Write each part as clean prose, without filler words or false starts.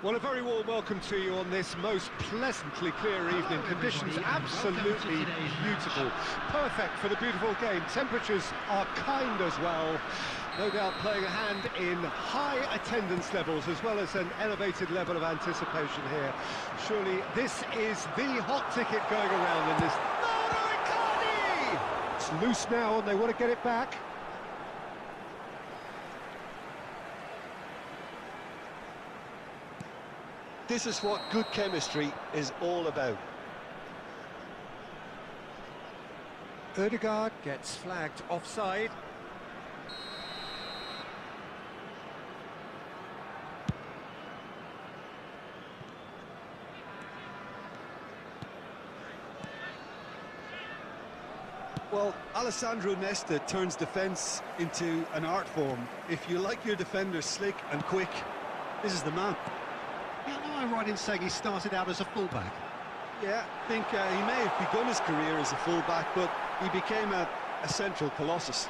Well, a very warm welcome to you on this most pleasantly clear evening. Conditions absolutely beautiful. Perfect for the beautiful game. Temperatures are kind as well. No doubt playing a hand in high attendance levels as well as an elevated level of anticipation here. Surely this is the hot ticket going around in this. No, Icardi! It's loose now and they want to get it back. This is what good chemistry is all about. Ødegaard gets flagged offside. Well, Alessandro Nesta turns defence into an art form. If you like your defenders slick and quick, this is the man. Yeah, no, I'm right in saying he started out as a fullback. Yeah, I think he may have begun his career as a fullback, but he became a central colossus.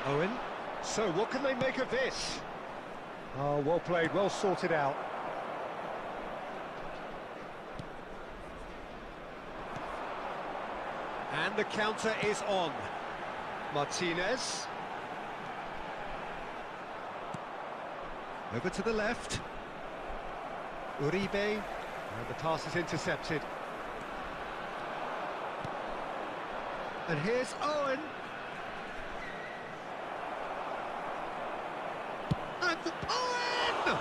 Owen. So, what can they make of this? Oh, well played, well sorted out. And the counter is on. Martinez. Over to the left. Uribe. And the pass is intercepted. And here's Owen. And Owen!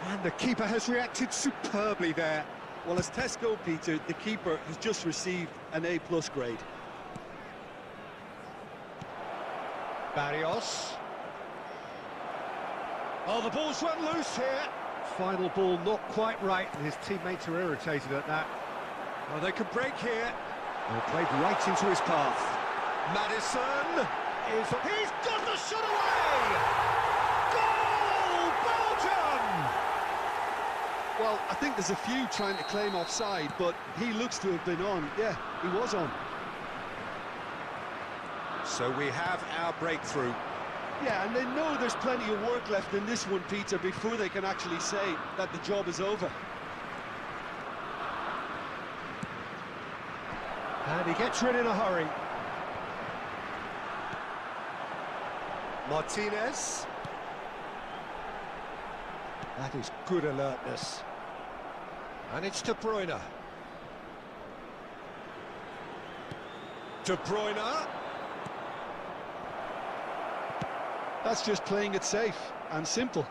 And the keeper has reacted superbly there. Well, as Tesco, Peter, the keeper has just received an A+ grade. Barrios. Oh, the ball's run loose here. Final ball not quite right, and his teammates are irritated at that. Oh, they could break here. Well, played right into his path. Maddison is... He's got the shot away! Goal, Belgium! Well, I think there's a few trying to claim offside, but he looks to have been on. Yeah, he was on. So we have our breakthrough. Yeah, and they know there's plenty of work left in this one, Peter, before they can actually say that the job is over. And he gets rid in a hurry. Martinez. That is good alertness. And it's De Bruyne. De Bruyne. That's just playing it safe and simple.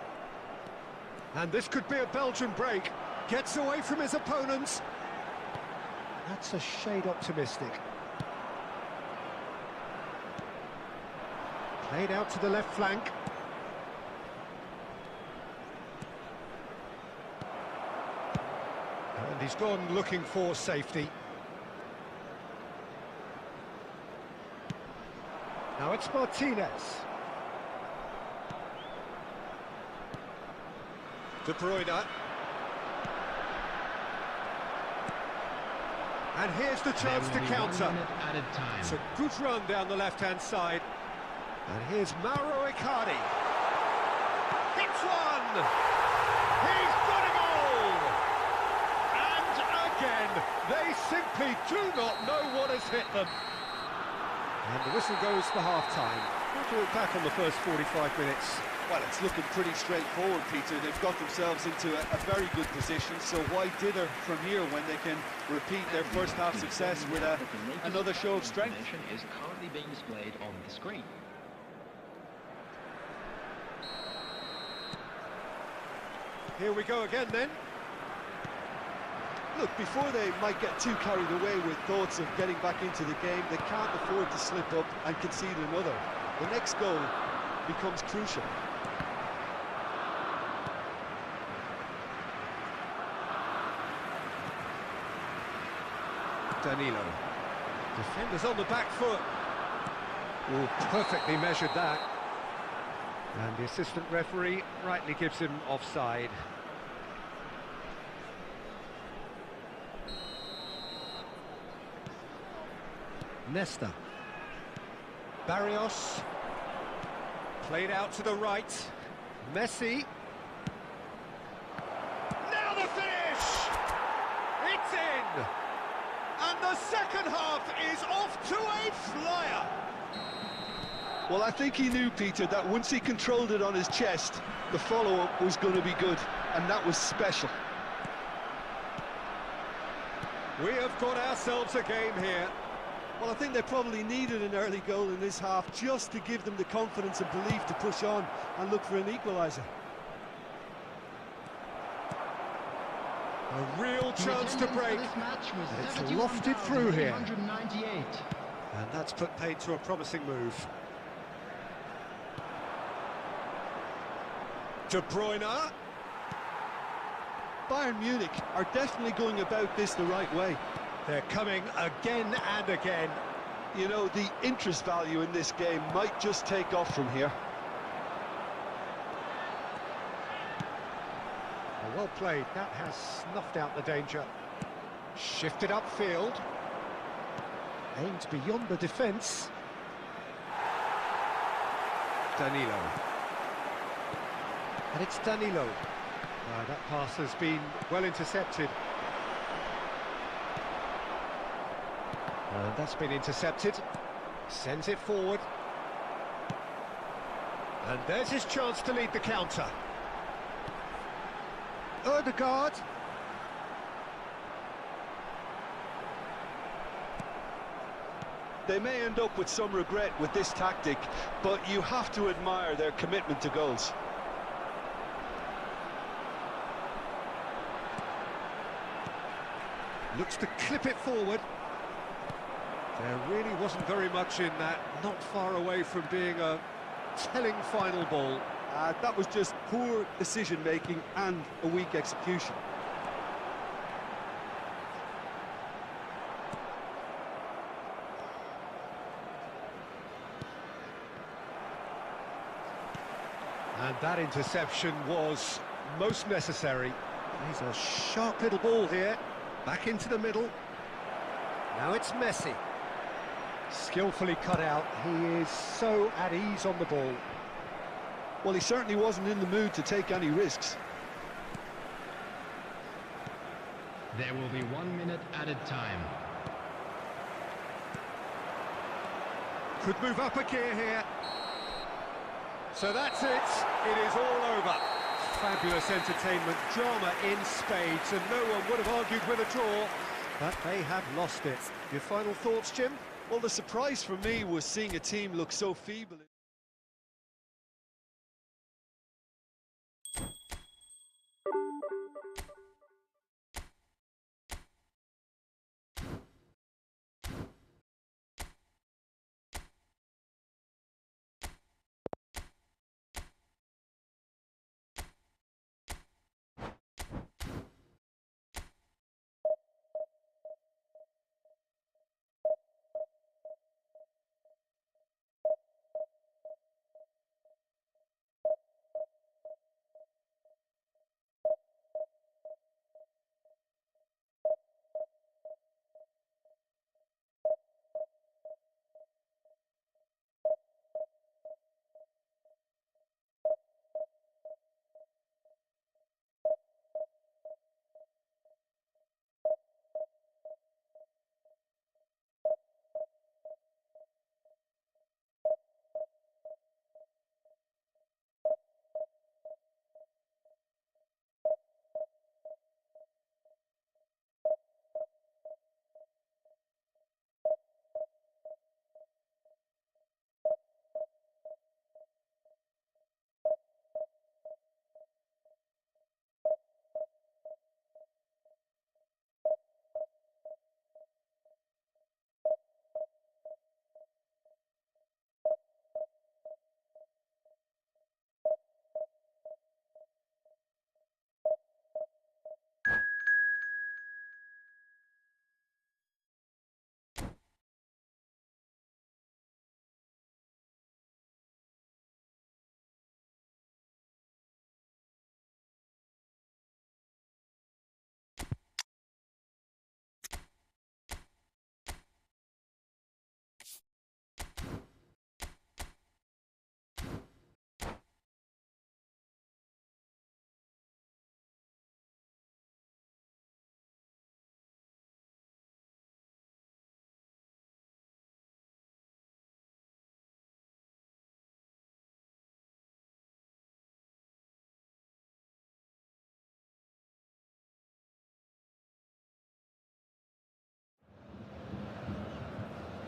And this could be a Belgian break. Gets away from his opponents. That's a shade optimistic. Played out to the left flank. And he's gone looking for safety. Now it's Martinez. De Bruyne. And here's the chance to counter. It's a good run down the left-hand side. And here's Mauro Icardi. Hits one! He's got a goal! And again, they simply do not know what has hit them. And the whistle goes for half-time. What do you look back on the first 45 minutes? Well, it's looking pretty straightforward, Peter. They've got themselves into a very good position, so why dither from here when they can repeat their first half success with another show of strength? Is currently being displayed on the screen. Here we go again then. Look, before they might get too carried away with thoughts of getting back into the game, they can't afford to slip up and concede another. The next goal becomes crucial. Danilo. Defenders on the back foot. Oh, perfectly measured that. And the assistant referee rightly gives him offside. Nesta. Barrios. Played out to the right. Messi. Now the finish! It's in! And the second half is off to a flyer! Well, I think he knew, Peter, that once he controlled it on his chest, the follow-up was going to be good, and that was special. We have got ourselves a game here. Well, I think they probably needed an early goal in this half just to give them the confidence and belief to push on and look for an equaliser. A real chance to break. It's lofted through here. And that's put paid to a promising move. De Bruyne. Bayern Munich are definitely going about this the right way. They're coming again and again. You know, the interest value in this game might just take off from here. Well played, that has snuffed out the danger. Shifted upfield. Aimed beyond the defence. Danilo. And it's Danilo. That pass has been well intercepted. And that's been intercepted. Sends it forward. And there's his chance to lead the counter. Odegaard. They may end up with some regret with this tactic, but you have to admire their commitment to goals. Looks to clip it forward. There really wasn't very much in that, not far away from being a telling final ball. That was just poor decision-making and a weak execution. And that interception was most necessary. He's a sharp little ball here. Back into the middle. Now it's Messi. Skillfully cut out. He is so at ease on the ball. Well, he certainly wasn't in the mood to take any risks. There will be 1 minute added time. Could move up a gear here. So that's it. It is all over. Fabulous entertainment, drama in spades, and no one would have argued with a draw, but they have lost it. Your final thoughts, Jim? Well, the surprise for me was seeing a team look so feeble.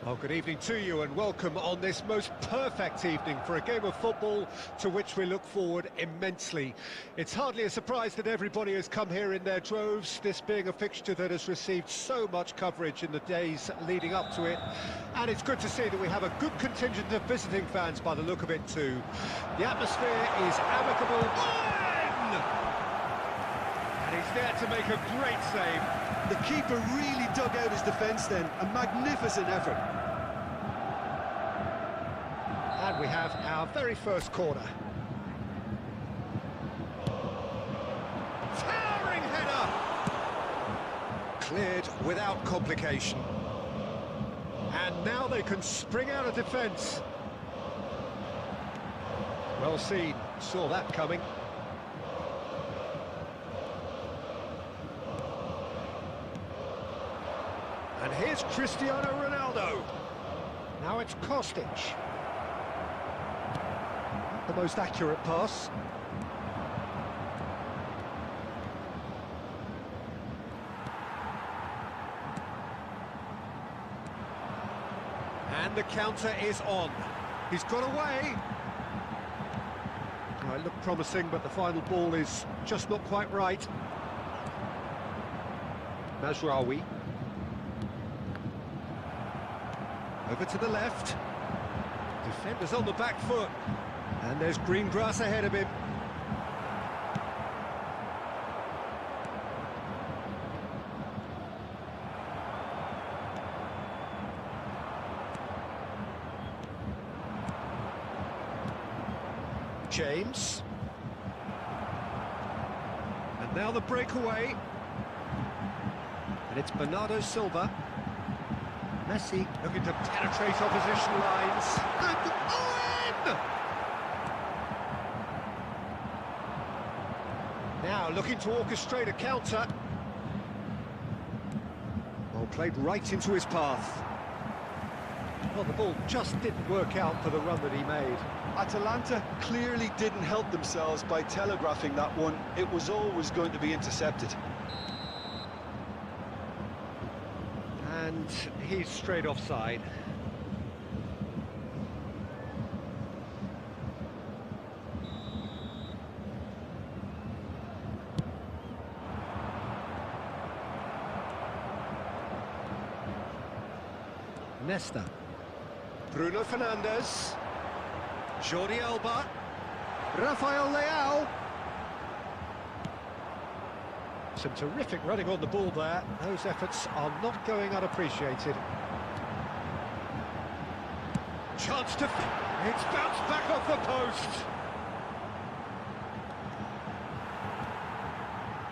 Well, good evening to you and welcome on this most perfect evening for a game of football to which we look forward immensely. It's hardly a surprise that everybody has come here in their droves, this being a fixture that has received so much coverage in the days leading up to it. And it's good to see that we have a good contingent of visiting fans by the look of it too. The atmosphere is amicable. And he's there to make a great save. The keeper really dug out his defence then, a magnificent effort. And we have our very first corner. Towering header! Cleared without complication. And now they can spring out of defence. Well seen, saw that coming. And here's Cristiano Ronaldo. Now it's Kostic. The most accurate pass. And the counter is on. He's got away. Oh, it looked promising, but the final ball is just not quite right. Mazraoui. Over to the left. Defenders on the back foot. And there's green grass ahead of him. James. And now the breakaway. And it's Bernardo Silva. Messi looking to penetrate opposition lines. And Owen! Now looking to orchestrate a counter. Well, played right into his path. Well, the ball just didn't work out for the run that he made. Atalanta clearly didn't help themselves by telegraphing that one. It was always going to be intercepted. And he's straight offside. Nesta. Bruno Fernandes. Jordi Alba. Rafael Leao. Some terrific running on the ball there. Those efforts are not going unappreciated. Chance to... It's bounced back off the post.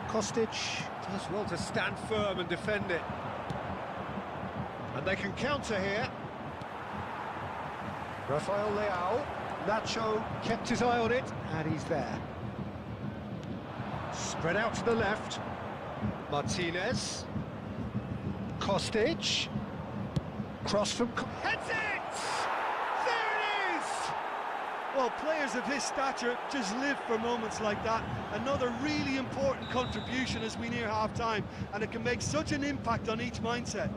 Kostic does well to stand firm and defend it. And they can counter here. Rafael Leao. Nacho kept his eye on it, and he's there. Spread out to the left. Martinez. Kostic. Cross from... Heads it! There it is! Well, players of his stature just live for moments like that. Another really important contribution as we near half-time, and it can make such an impact on each mindset.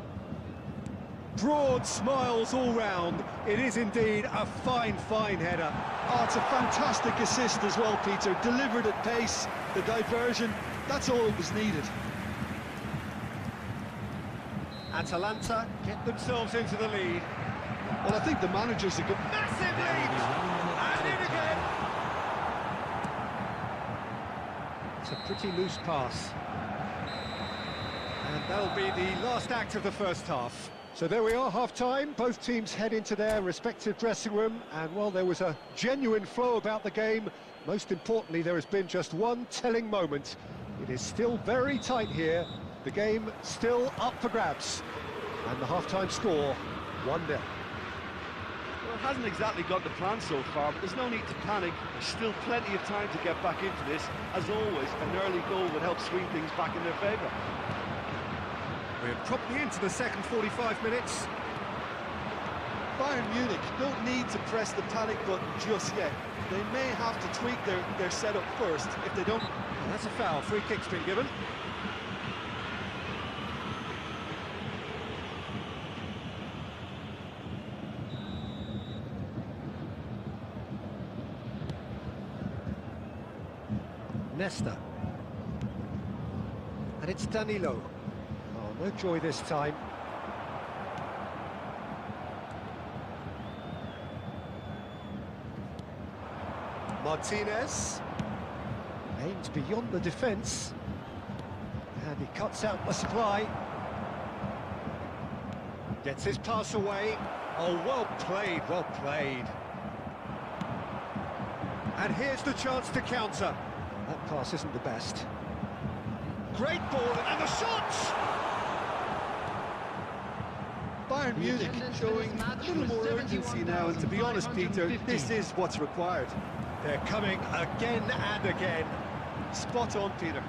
Broad smiles all round. It is indeed a fine, fine header. Oh, it's a fantastic assist as well, Peter. Delivered at pace, the diversion, that's all that was needed. Atalanta get themselves into the lead. Well, I think the manager's a good... Massive lead! And in again! It's a pretty loose pass. And that'll be the last act of the first half. So there we are, half-time. Both teams head into their respective dressing room, and while there was a genuine flow about the game, most importantly, there has been just one telling moment. It is still very tight here. The game still up for grabs. And the half-time score, 1-0. Well, it hasn't exactly got the plan so far, but there's no need to panic. There's still plenty of time to get back into this. As always, an early goal would help swing things back in their favour. We're properly into the second 45 minutes. Bayern Munich don't need to press the panic button just yet. They may have to tweak their setup first. If they don't... And that's a foul. Free kick's been given. Nesta. And it's Danilo. Oh, no joy this time. Martinez. Aims beyond the defence. And he cuts out the supply. Gets his pass away. Oh, well played, well played. And here's the chance to counter. That pass isn't the best. Great ball, and the shot! Bayern Munich showing a little more urgency now, and to be honest, Peter, this is what's required. They're coming again and again. Spot on, Peter.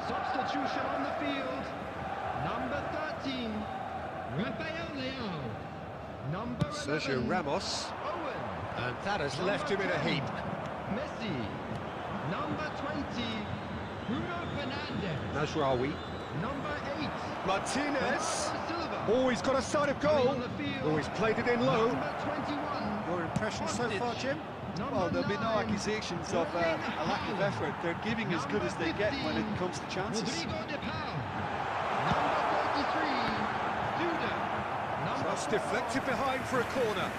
Substitution on the field. Number 13, Rafael Leao. Number 11, Sergio Ramos. Owen. And that has left him in a heap. Messi. Number 20, Bruno Fernandes. Nasraoui. Number 8, Martinez. Bernardo Silva. Oh, he's got a side of Coming goal. on the field. Oh, he's played it in low. Number 21. Your impression so far, Jim? Well, there'll be no 9, accusations of a lack of effort. They're giving as good as they get when it comes to chances. Rodrigo de Paul. Number 33, Duda. Number Just deflected behind for a corner.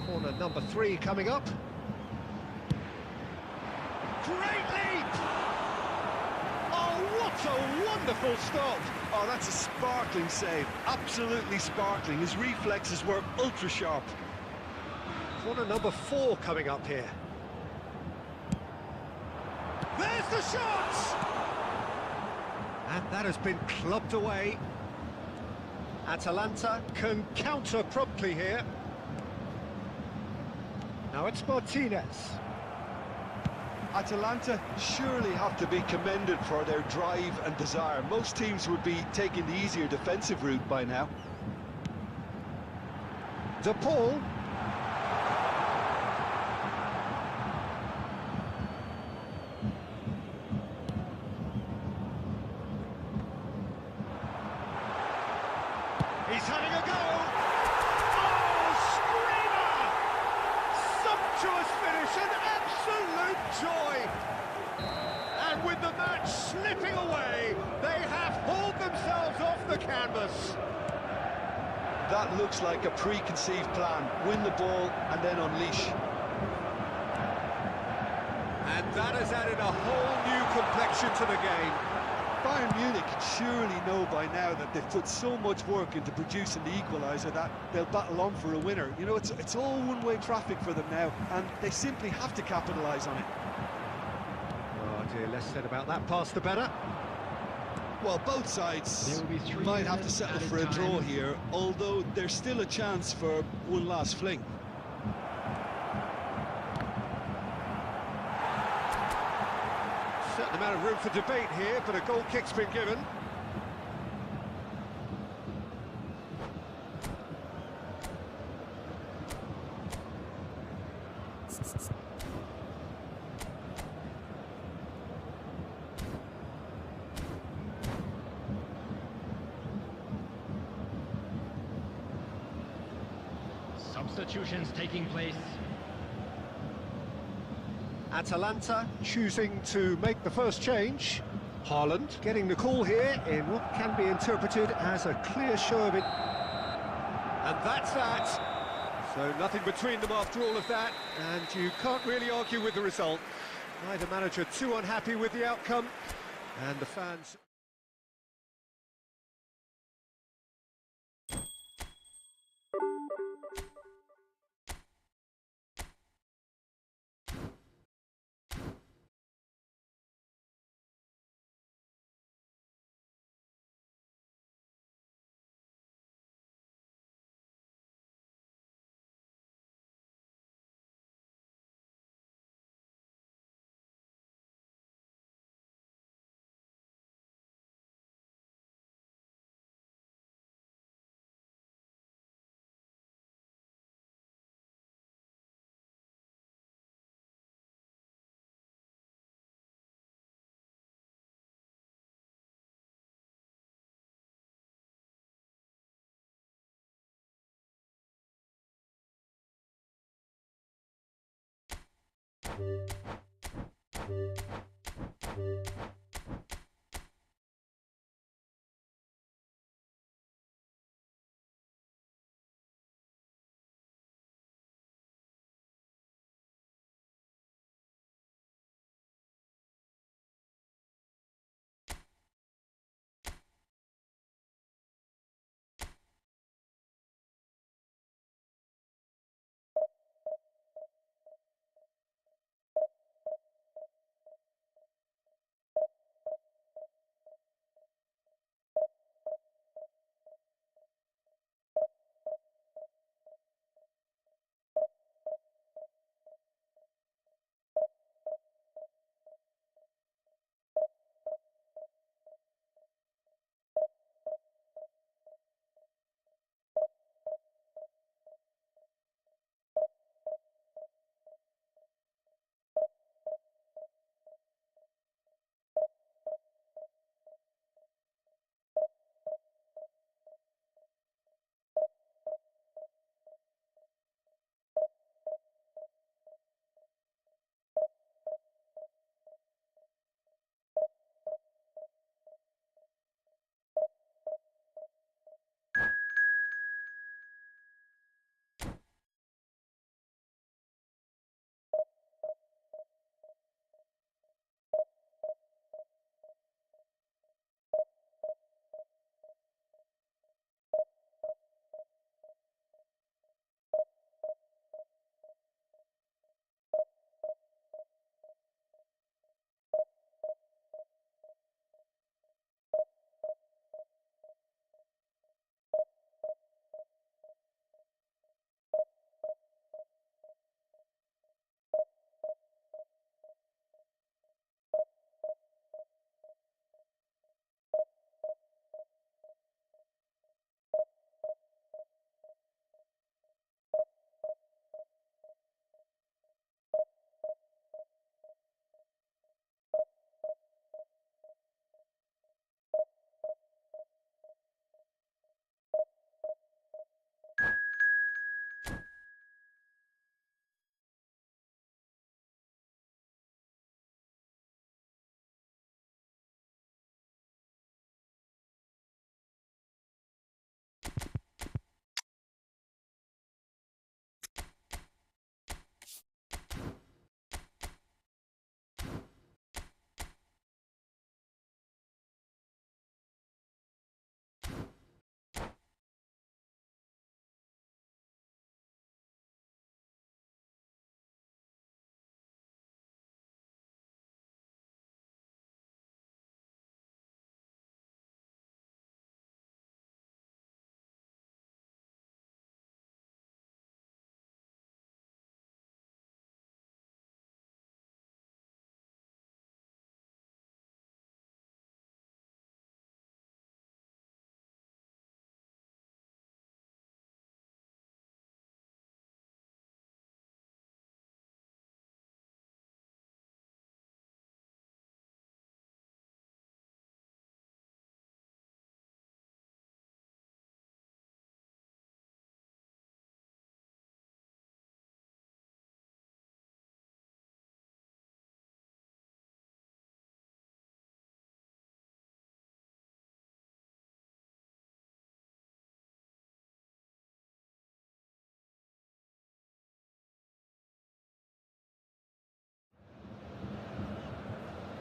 Corner number 3 coming up. Great leap! Oh, what a wonderful stop! Oh, that's a sparkling save. Absolutely sparkling. His reflexes were ultra sharp. Corner number 4 coming up here. There's the shot! And that has been clubbed away. Atalanta can counter promptly here. Now it's Martinez. Atalanta surely have to be commended for their drive and desire. Most teams would be taking the easier defensive route by now. De Paul. He's having a go. Oh, screamer! Sumptuous finish, an absolute joy. And with the match slipping away, they have hauled themselves off the canvas. That looks like a preconceived plan. Win the ball and then unleash. And that has added a whole new complexion to the game. Bayern Munich surely know by now that they've put so much work into producing the equaliser that they'll battle on for a winner. You know, it's all one-way traffic for them now, and they simply have to capitalise on it. Oh dear, less said about that pass the better. Well, both sides There will be 3 might have to minutes settle added for a draw time. here, although there's still a chance for one last fling. Certain amount of room for debate here, but a goal kick's been given. Substitutions taking place. Atalanta choosing to make the first change. Haaland getting the call here in what can be interpreted as a clear show of it. And that's that. So nothing between them after all of that, and you can't really argue with the result. Neither manager too unhappy with the outcome, and the fans...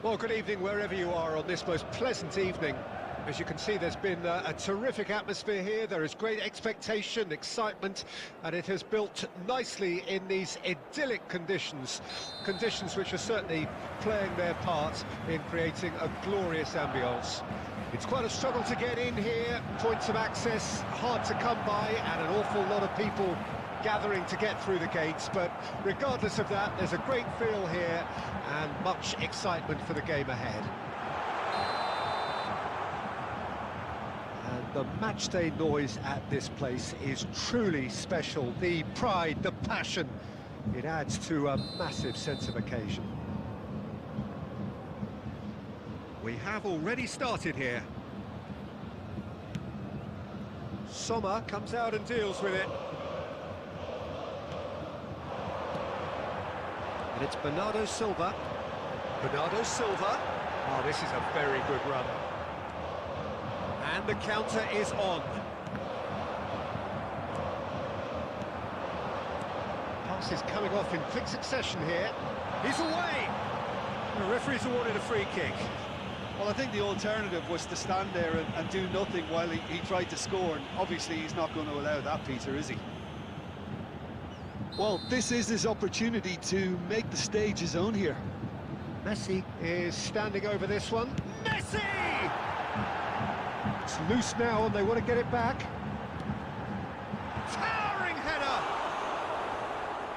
Well, good evening wherever you are on this most pleasant evening. As you can see, there's been a terrific atmosphere here. There is great expectation, excitement, and it has built nicely in these idyllic conditions. Conditions which are certainly playing their part in creating a glorious ambience. It's quite a struggle to get in here, points of access hard to come by, and an awful lot of people gathering to get through the gates, but regardless of that, there's a great feel here and much excitement for the game ahead. And the matchday noise at this place is truly special. The pride, the passion, it adds to a massive sense of occasion. We have already started here. Sommer comes out and deals with it. And it's Bernardo Silva. Bernardo Silva. Oh, this is a very good run. And the counter is on. Pass is coming off in quick succession here. He's away! The referee's awarded a free kick. Well, I think the alternative was to stand there and do nothing while he tried to score, and obviously he's not going to allow that, Peter, is he? Well, this is his opportunity to make the stage his own here. Messi is standing over this one. Messi! It's loose now and they want to get it back. Towering header!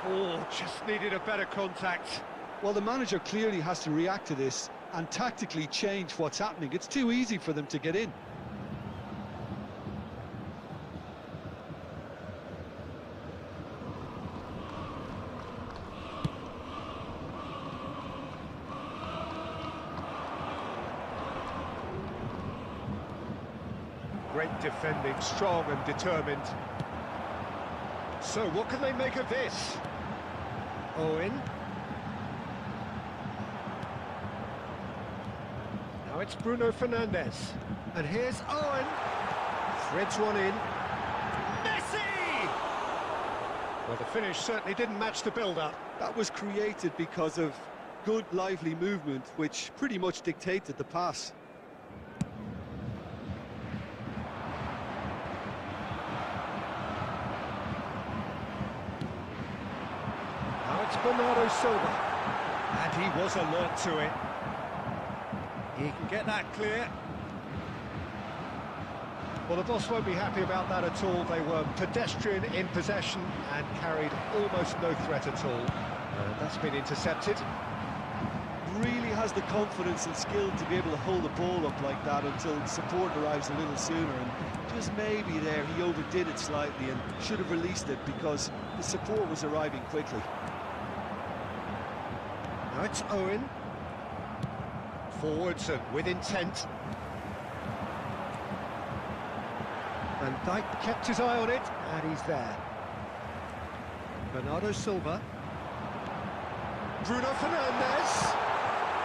Oh, just needed a better contact. Well, the manager clearly has to react to this and tactically change what's happening. It's too easy for them to get in. Great defending, strong and determined. So, what can they make of this? Owen. Now it's Bruno Fernandes. And here's Owen. Threads one in. Messi! Well, the finish certainly didn't match the build-up. That was created because of good, lively movement, which pretty much dictated the pass. Now it's Bernardo Silva. And he was alert to it. He can get that clear. Well, the boss won't be happy about that at all. They were pedestrian in possession and carried almost no threat at all. That's been intercepted. Really has the confidence and skill to be able to hold the ball up like that until support arrives a little sooner. And just maybe there he overdid it slightly and should have released it because the support was arriving quickly. Now it's Owen. Forwards and with intent. Van Dijk kept his eye on it, and he's there. Bernardo Silva. Bruno Fernandes.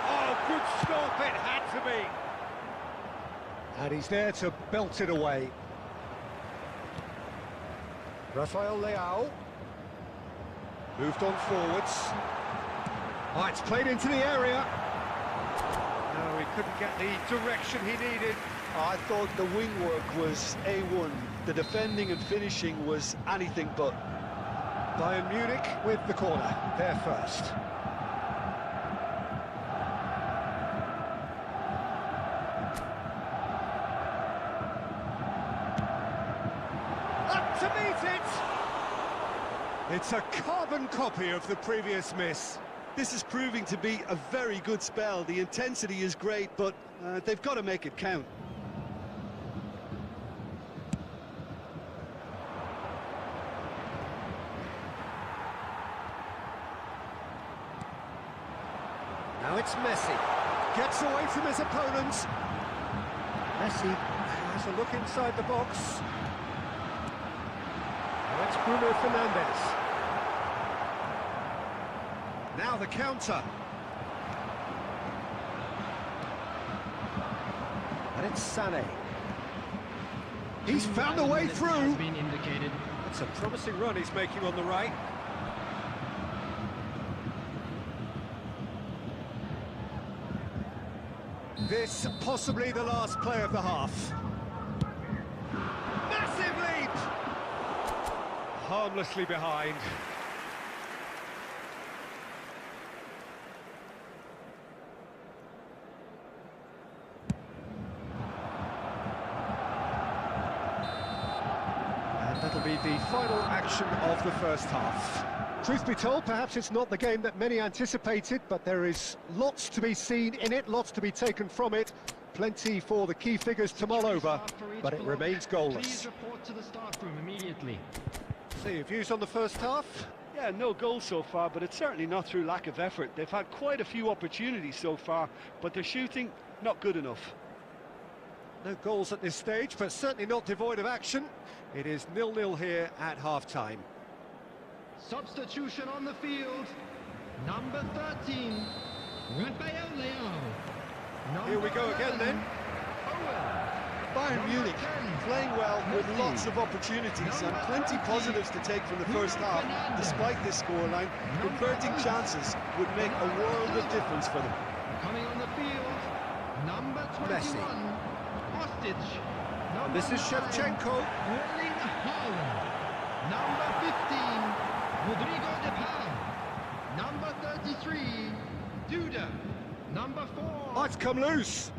Oh, good stop, it had to be. And he's there to belt it away. Rafael Leao. Moved on forwards. Oh, it's played into the area. No, he couldn't get the direction he needed. I thought the wing work was A1. The defending and finishing was anything but. Bayern Munich with the corner, there first. Up to meet it! It's a carbon copy of the previous miss. This is proving to be a very good spell. The intensity is great, but they've got to make it count. Now it's Messi. Gets away from his opponents. Messi has a look inside the box. Now it's Bruno Fernandes. Now the counter. And it's Sané. He's found a way through. It's a promising run he's making on the right. This possibly the last play of the half. Massive leap! Harmlessly behind. That'll be the final action of the first half. Truth be told, perhaps it's not the game that many anticipated, but there is lots to be seen in it, lots to be taken from it. Plenty for the key figures to mull over, but it remains goalless. Please report to the staff room immediately. So your views on the first half? Yeah, no goals so far, but it's certainly not through lack of effort. They've had quite a few opportunities so far, but their shooting, not good enough. No goals at this stage, but certainly not devoid of action. It is 0-0 here at half-time. Substitution on the field. Number 13, Rafael Leao. Here we go again then. Bayern Munich playing well with lots of opportunities and plenty positives to take from the first half. Despite this scoreline, converting chances would make a world of difference for them. Coming on the field, number 21, Messi. Hostage. And this is Shevchenko. Erling Haaland. Number 15, Rodrigo de Paul. Number 33, Duda. Number 4. Oh, it's come loose.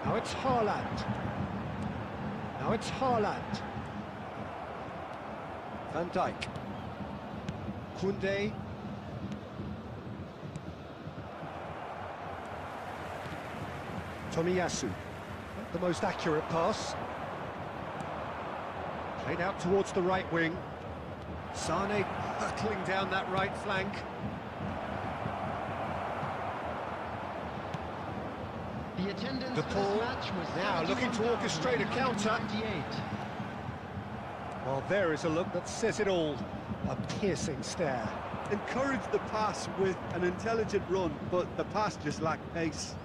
Now it's Haaland. Now it's Haaland. Van Dijk. Koundé. Tomiyasu. Not the most accurate pass. Played out towards the right wing. Sane hurtling down that right flank. The attendance De for Paul this match was now looking to orchestrate a counter. 71,198. Well, there is a look that says it all. A piercing stare. Encouraged the pass with an intelligent run, but the pass just lacked pace.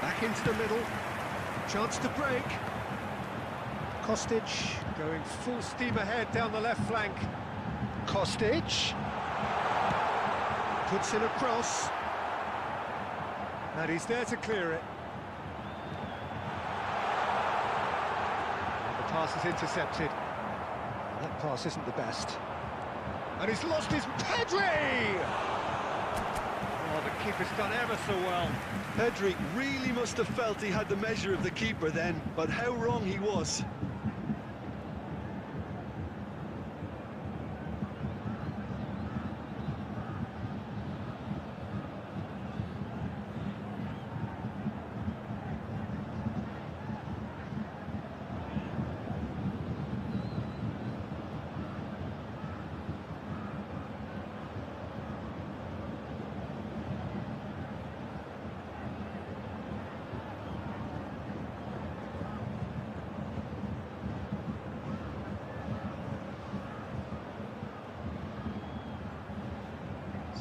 Back into the middle. Chance to break. Kostic going full steam ahead down the left flank. Kostic puts in a cross. And he's there to clear it. And the pass is intercepted. That pass isn't the best. And he's lost his Pedri! Oh, the keeper's done ever so well. Pedri really must have felt he had the measure of the keeper then, but how wrong he was.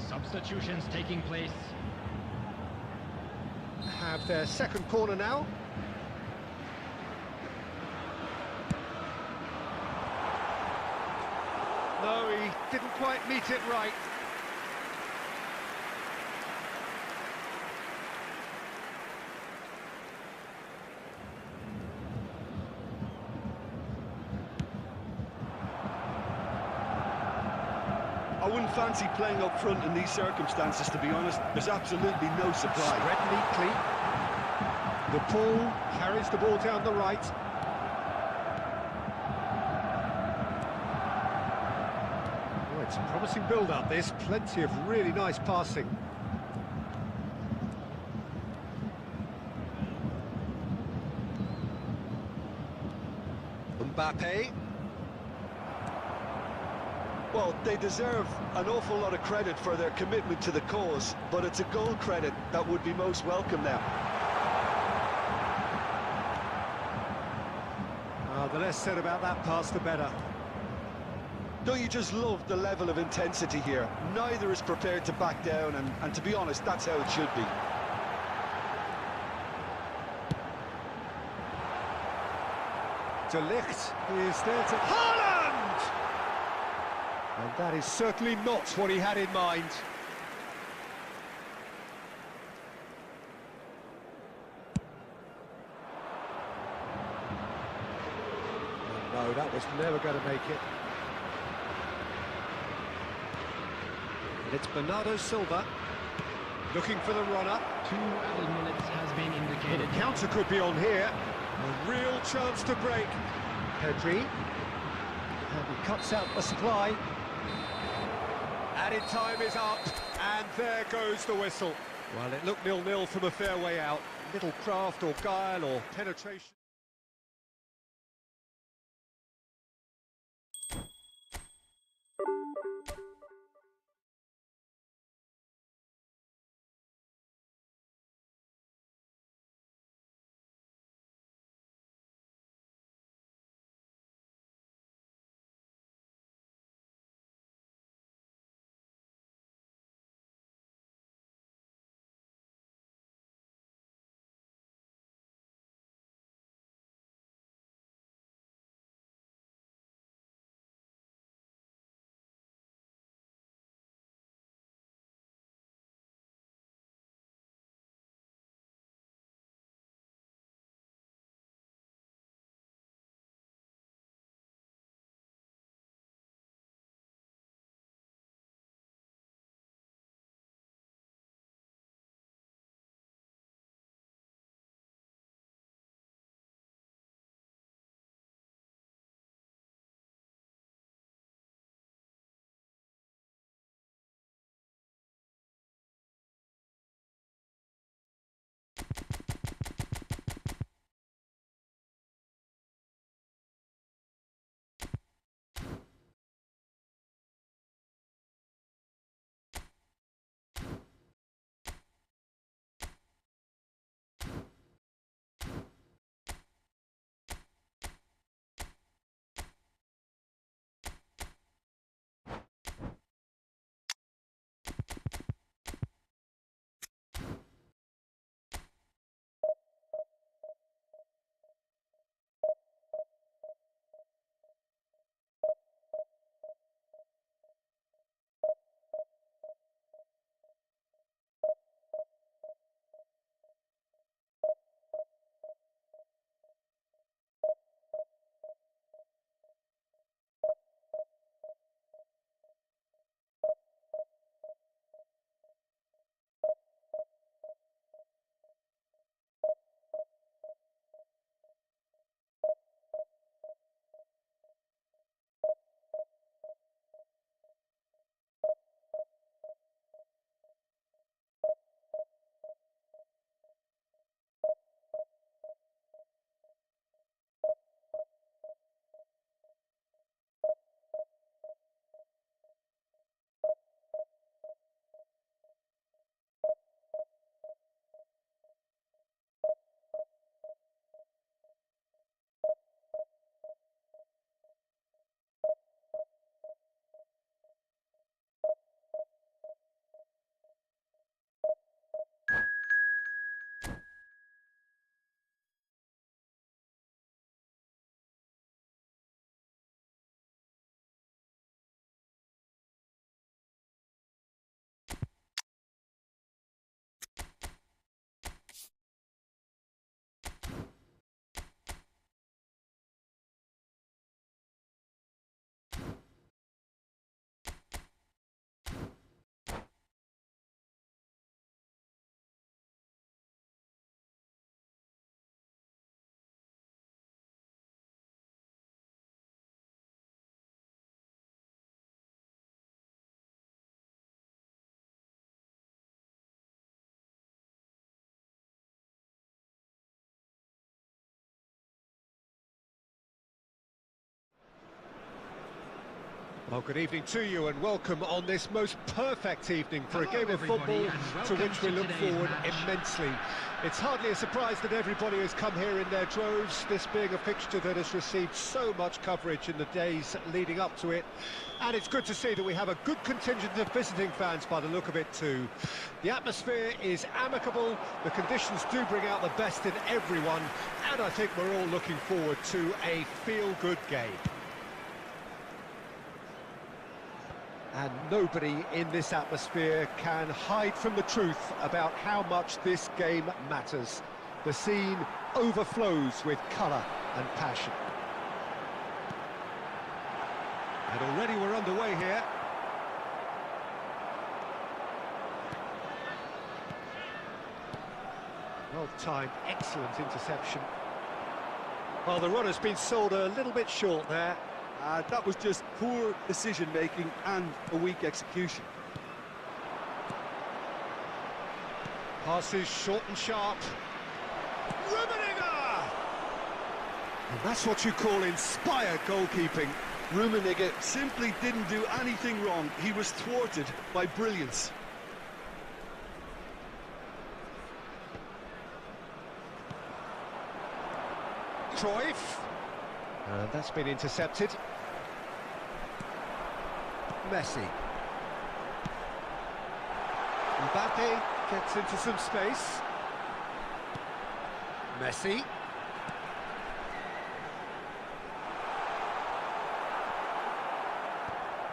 Substitutions taking place. Have their second corner now. No, he didn't quite meet it right. I wouldn't fancy playing up front in these circumstances, to be honest. There's absolutely no supply. Spread neatly. De Paul carries the ball down the right. Oh, it's a promising build-up, this. Plenty of really nice passing. Mbappe. Well, they deserve an awful lot of credit for their commitment to the cause, but it's a goal credit that would be most welcome now. The less said about that pass, the better. Don't you just love the level of intensity here? Neither is prepared to back down, and to be honest, that's how it should be. De Ligt is there to... Haaland! And that is certainly not what he had in mind. No, that was never going to make it. And it's Bernardo Silva looking for the runner. 2 added minutes has been indicated. The counter could be on here. A real chance to break. Pedri. And he cuts out the supply. Added time is up, and there goes the whistle. Well, it looked 0-0 from a fair way out. Little craft or guile or penetration. Well, good evening to you and welcome on this most perfect evening for a game of football to which we look forward immensely. It's hardly a surprise that everybody has come here in their droves, this being a fixture that has received so much coverage in the days leading up to it. And it's good to see that we have a good contingent of visiting fans by the look of it too. The atmosphere is amicable, the conditions do bring out the best in everyone, and I think we're all looking forward to a feel-good game. And nobody in this atmosphere can hide from the truth about how much this game matters. The scene overflows with colour and passion. And already we're underway here. Well-timed, excellent interception. Well, the run has been sold a little bit short there. That was just poor decision-making and a weak execution. Passes short and sharp. Rummenigge! And that's what you call inspired goalkeeping. Rummenigge simply didn't do anything wrong. He was thwarted by brilliance. Cruyff. That's been intercepted. Messi. Mbappe gets into some space. Messi.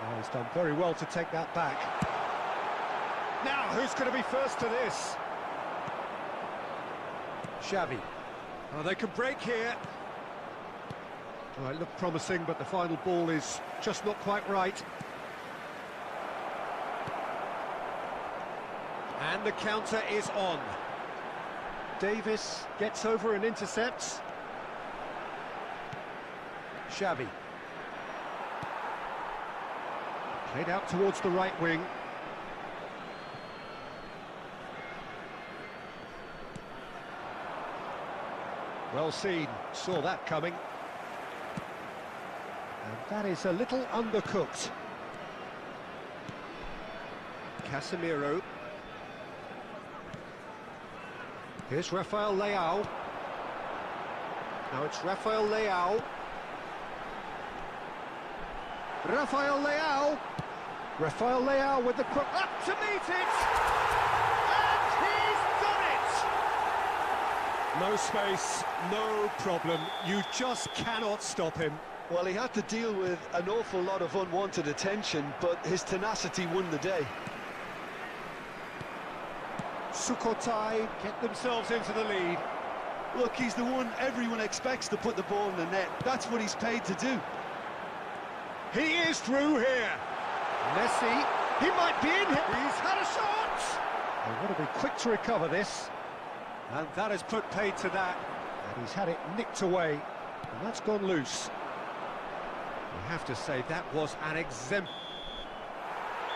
Oh, he's done very well to take that back. Now, who's going to be first to this? Xavi. Oh, they can break here. Oh, it looked promising, but the final ball is just not quite right. And the counter is on. Davis gets over and intercepts. Xavi. Played out towards the right wing. Well seen, saw that coming. And that is a little undercooked. Casemiro. Here's Rafael Leao. Now it's Rafael Leao. Rafael Leao. Rafael Leao with the crook up to meet it. And he's done it. No space, no problem. You just cannot stop him. Well, he had to deal with an awful lot of unwanted attention, but his tenacity won the day. Sukhothai get themselves into the lead. Look, he's the one everyone expects to put the ball in the net. That's what he's paid to do. He is through here. Messi, he might be in here. He's had a shot. They've got to be quick to recover this. And that has put paid to that. And he's had it nicked away. And that's gone loose. I have to say that was an exempt.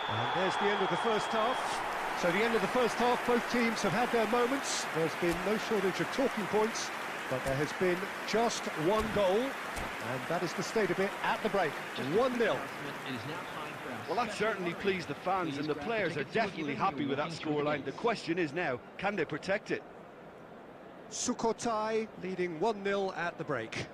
And there's the end of the first half. So the end of the first half, both teams have had their moments. There's been no shortage of talking points, but there has been just one goal, and that is the state of it at the break. 1-0. Well, that certainly pleased the fans, and the players are definitely happy with that scoreline. The question is now, can they protect it? Sukhothai leading 1-0 at the break.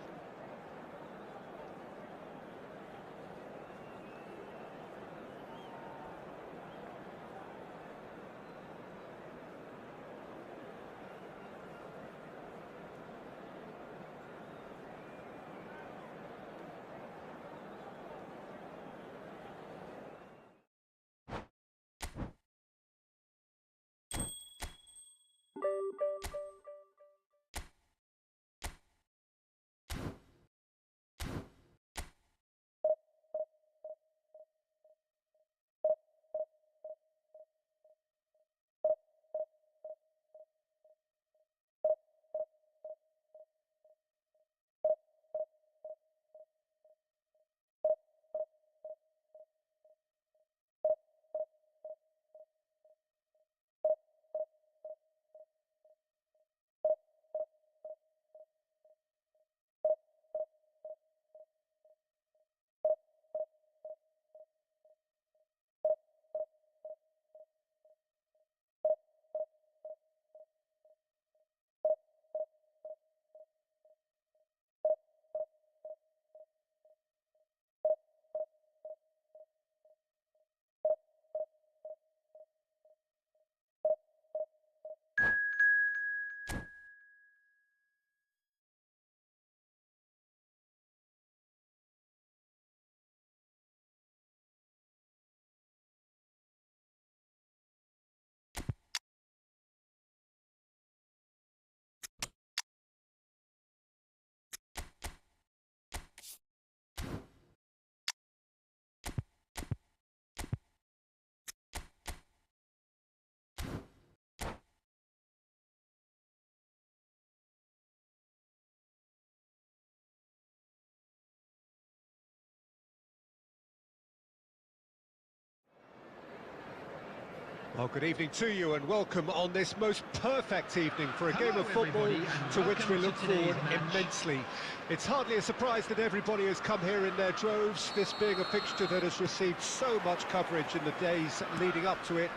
Well, good evening to you and welcome on this most perfect evening for a game of football to which we look forward immensely. It's hardly a surprise that everybody has come here in their droves, this being a fixture that has received so much coverage in the days leading up to it.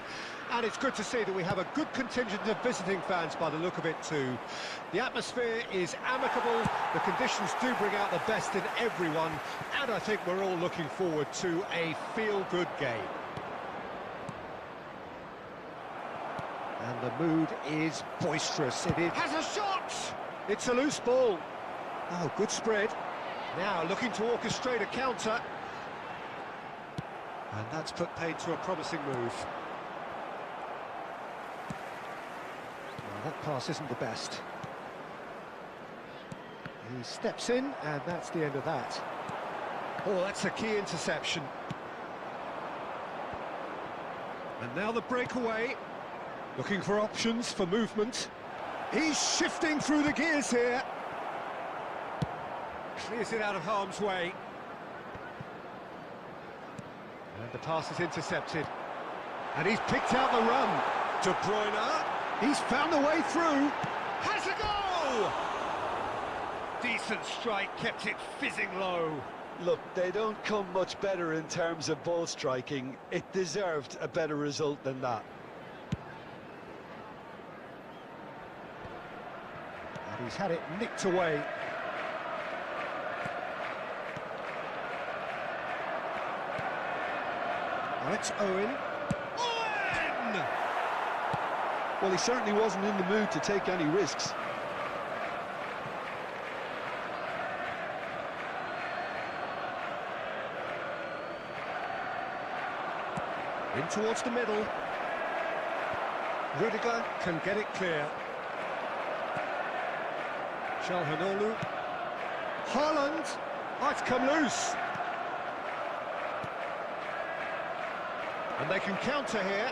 And it's good to see that we have a good contingent of visiting fans by the look of it too. The atmosphere is amicable, the conditions do bring out the best in everyone, and I think we're all looking forward to a feel-good game. And the mood is boisterous. It has a shot! It's a loose ball. Oh, good spread. Now looking to orchestrate a counter. And that's put paid to a promising move. Well, that pass isn't the best. He steps in, and that's the end of that. Oh, that's a key interception. And now the breakaway. Looking for options for movement. He's shifting through the gears here. Clears it out of harm's way. And the pass is intercepted. And he's picked out the run. De Bruyne. He's found the way through. Has a goal! Decent strike, kept it fizzing low. Look, they don't come much better in terms of ball striking. It deserved a better result than that. He's had it nicked away. Now it's Owen. Owen! Well, he certainly wasn't in the mood to take any risks. In towards the middle. Rudiger can get it clear. Çalhanoğlu. Haaland. Oh, it's come loose. And they can counter here.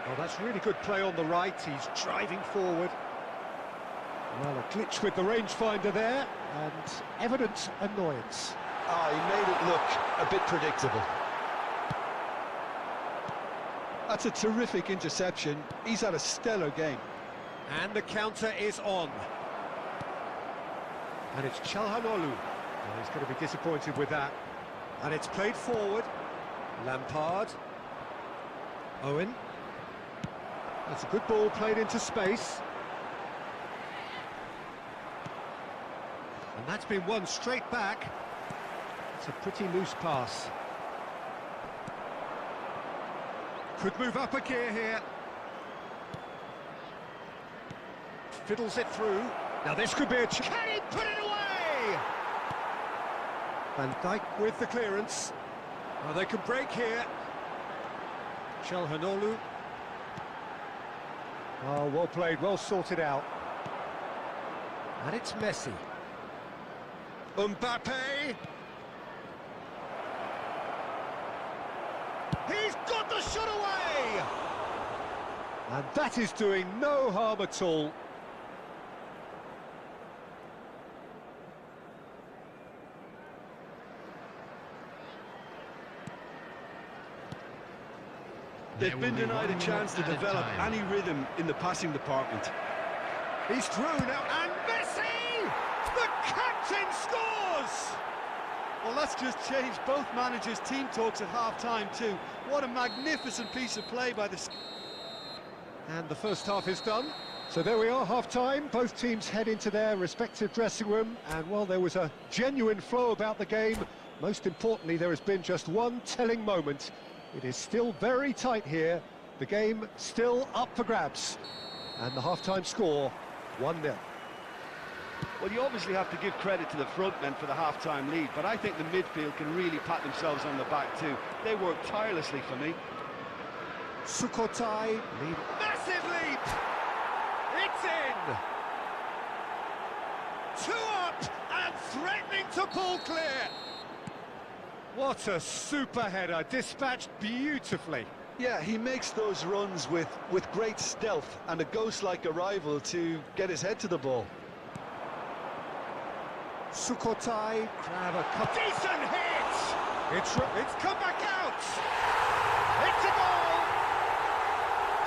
Oh, that's really good play on the right. He's driving forward. Well, a glitch with the rangefinder there, and evident annoyance. Ah, he made it look a bit predictable. That's a terrific interception. He's had a stellar game. And the counter is on. And it's Çalhanoğlu. Well, he's going to be disappointed with that. And it's played forward. Lampard. Owen. That's a good ball played into space. And that's been won straight back. It's a pretty loose pass. Could move up a gear here. Fiddles it through. Now this could be a chance. Can he put it away? Van Dijk with the clearance. Well, they can break here. Çalhanoğlu. Oh, well played, well sorted out. And it's Messi. Mbappe. He's got the shot away! And that is doing no harm at all. They've been denied a chance to develop any rhythm in the passing department. He's through now, and Messi! The captain scores! Well, that's just changed both managers' team talks at half-time too. What a magnificent piece of play by the... And the first half is done. So there we are, half-time. Both teams head into their respective dressing room. And, well, there was a genuine flow about the game. Most importantly, there has been just one telling moment. It is still very tight here. The game still up for grabs. And the half-time score, 1-0. Well, you obviously have to give credit to the front men for the half-time lead, but I think the midfield can really pat themselves on the back too. They work tirelessly for me. Sukhothai lead. Massive leap! It's in! 2 up and threatening to pull clear. What a super header, dispatched beautifully. Yeah, he makes those runs with great stealth and a ghost-like arrival to get his head to the ball. Sukhothai, grab a cup. Decent hit! It's come back out! It's a goal!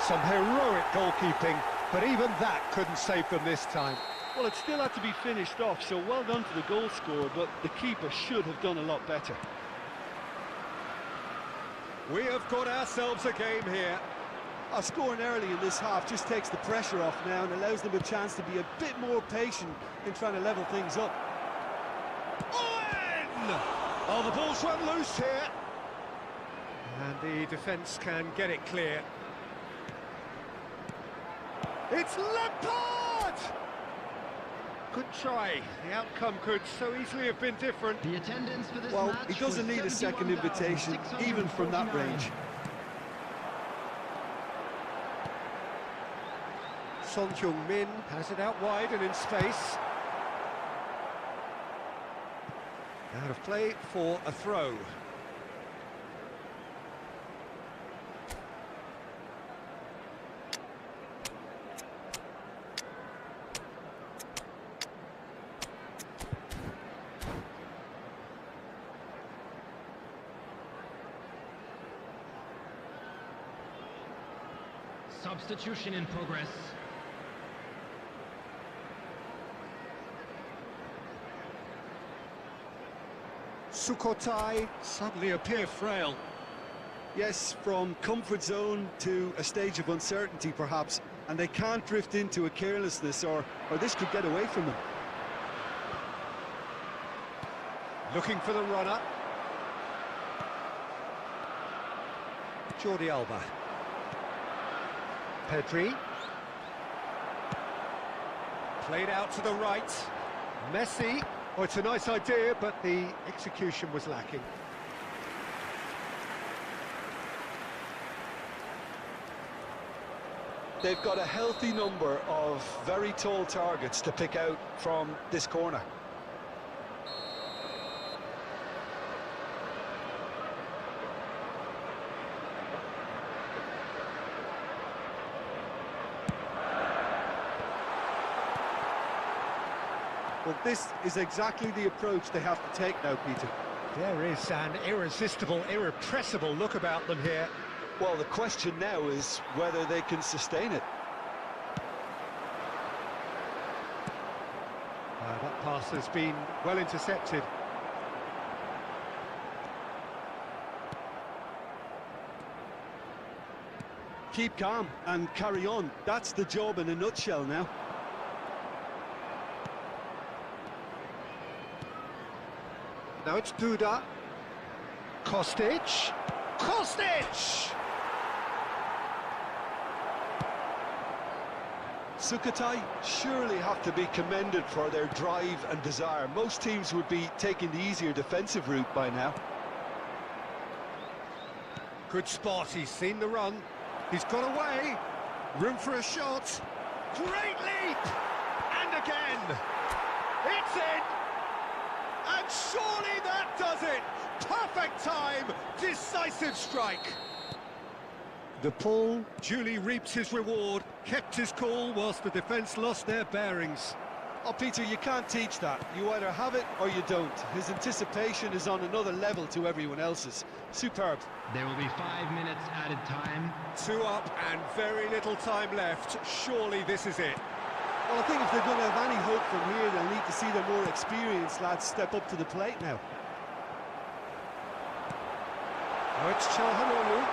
Some heroic goalkeeping, but even that couldn't save them this time. Well, it still had to be finished off, so well done to the goal scorer, but the keeper should have done a lot better. We have got ourselves a game here. Scoring early in this half just takes the pressure off now and allows them a chance to be a bit more patient in trying to level things up. Owen! Oh, the ball's run loose here. And the defence can get it clear. It's Lampard! Good try. The outcome could so easily have been different. The attendance for this Well, match he doesn't was need a second invitation, even from that 71,649. range. Son Heung-min has it out wide and in space. Out of play for a throw. Substitution in progress. Sukhothai suddenly appear frail. Yes, from comfort zone to a stage of uncertainty perhaps, and they can't drift into a carelessness or this could get away from them. Looking for the runner. Jordi Alba. Pedri. Played out to the right. Messi. Oh, it's a nice idea, but the execution was lacking. They've got a healthy number of very tall targets to pick out from this corner. Well, this is exactly the approach they have to take now, Peter. There is an irresistible, irrepressible look about them here. Well, the question now is whether they can sustain it. That pass has been well intercepted. Keep calm and carry on. That's the job in a nutshell now. Now it's Duda. Kostic. Kostic! Sukhothai surely have to be commended for their drive and desire. Most teams would be taking the easier defensive route by now. Good spot, he's seen the run. He's got away. Room for a shot. Great leap! And again! It's in! And surely that does it! Perfect time! Decisive strike! The pull duly reaps his reward, kept his cool whilst the defence lost their bearings. Oh, Peter, you can't teach that. You either have it or you don't. His anticipation is on another level to everyone else's. Superb. There will be 5 minutes added time. 2 up and very little time left. Surely this is it. Well, I think if they're going to have any hope from here, they'll need to see their more experienced lads step up to the plate now. Oh, it's Çalhanoğlu.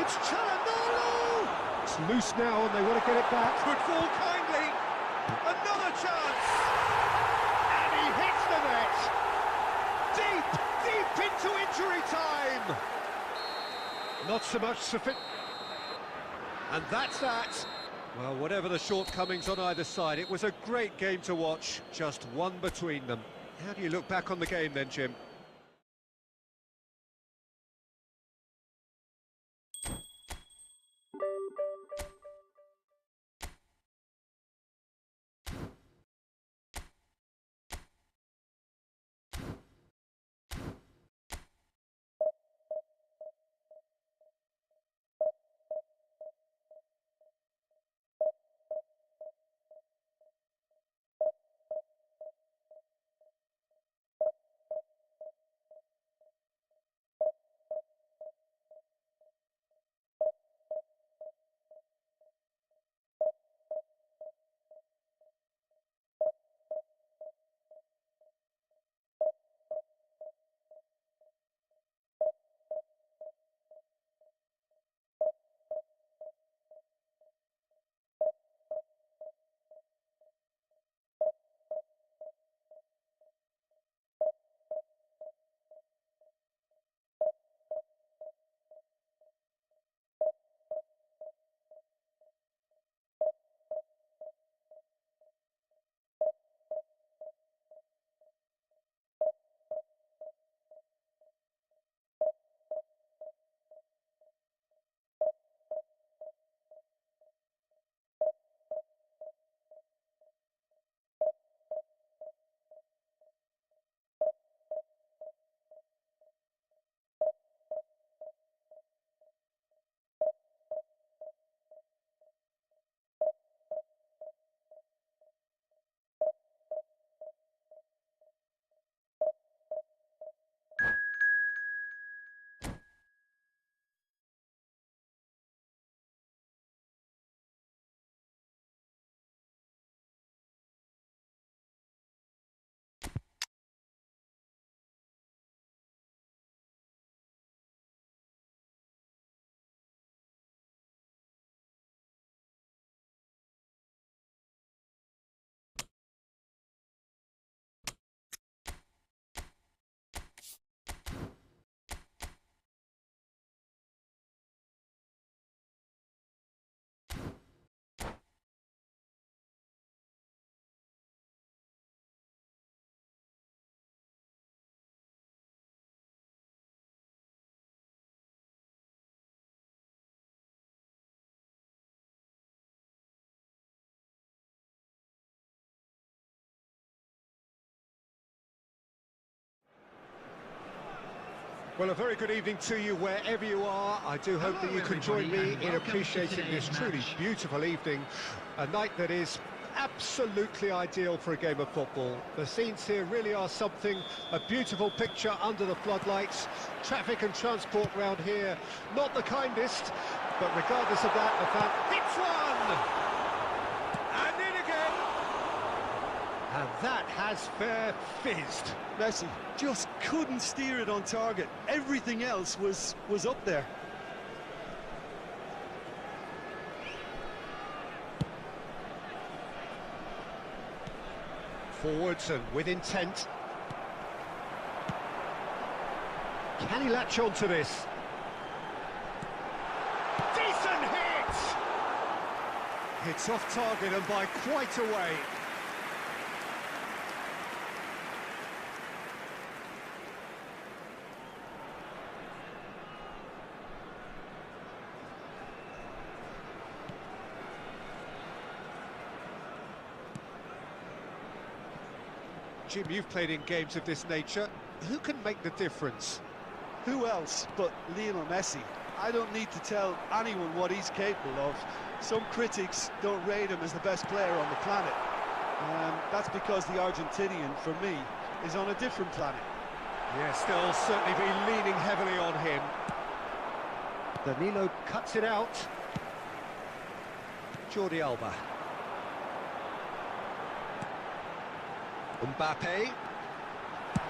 It's Çalhanoğlu! It's loose now and they want to get it back. Good ball kindly. Another chance. And he hits the net. Deep, deep into injury time. Not so much sufficient. And that's that. Well, whatever the shortcomings on either side, it was a great game to watch. Just one between them. How do you look back on the game then, Jim? Well, a very good evening to you wherever you are. I do hope that you can join me in appreciating this truly beautiful evening. A night that is absolutely ideal for a game of football. The scenes here really are something, a beautiful picture under the floodlights. Traffic and transport round here, not the kindest, but regardless of that, the fan hits one! And in again! And that has fair fizzed. Messi just couldn't steer it on target. Everything else was up there. Forwards and with intent. Can he latch on to this? Decent hit! It's off target and by quite a way. Jim, you've played in games of this nature. Who can make the difference? Who else but Lionel Messi? I don't need to tell anyone what he's capable of. Some critics don't rate him as the best player on the planet. That's because the Argentinian, for me, is on a different planet. Yes, they'll certainly be leaning heavily on him. Danilo cuts it out. Jordi Alba. Mbappe.